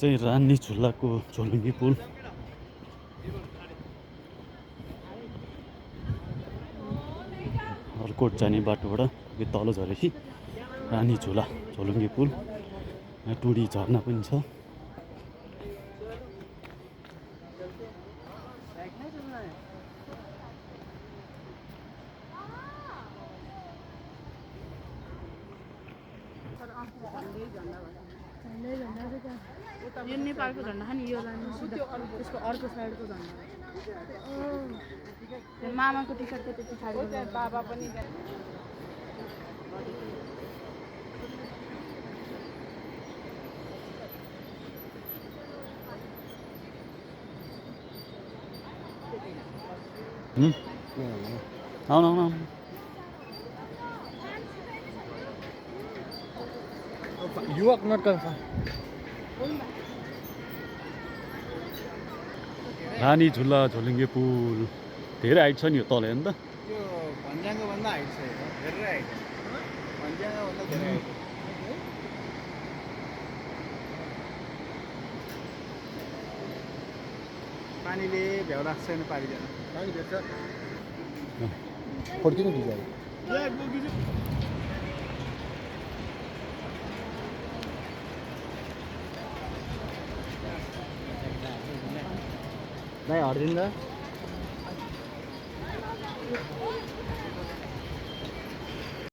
चाहिँ रानी झुलाको झोलुङ्गे पुल हरकोट जाने बाटोबाट यो तल झरेपछि रानी झुला झोलुङ्गे पुल यहाँ टुडी झर्ना पनि छ। यो नेपालको झन्डा खाने यो लानु त्यसको अर्को साइडको झन्डा मामाको टी सर्टको त्यो पछाडि बाबा पनि आउनु युवक नट रानी झुला झोलुङ्गे पुल धेरै हाइट छ नि यो तल हेर्नु त। यो भन्ज्याङको भन्दा हाइट छ यो धेरै हाइट भन्ज्याङको भन्दा धेरै हाइट पानीले भ्याउ राख्छ नि पारिँदैन पानी भेट्छ फर्किनु भिजायो भाइ हरिदिनु त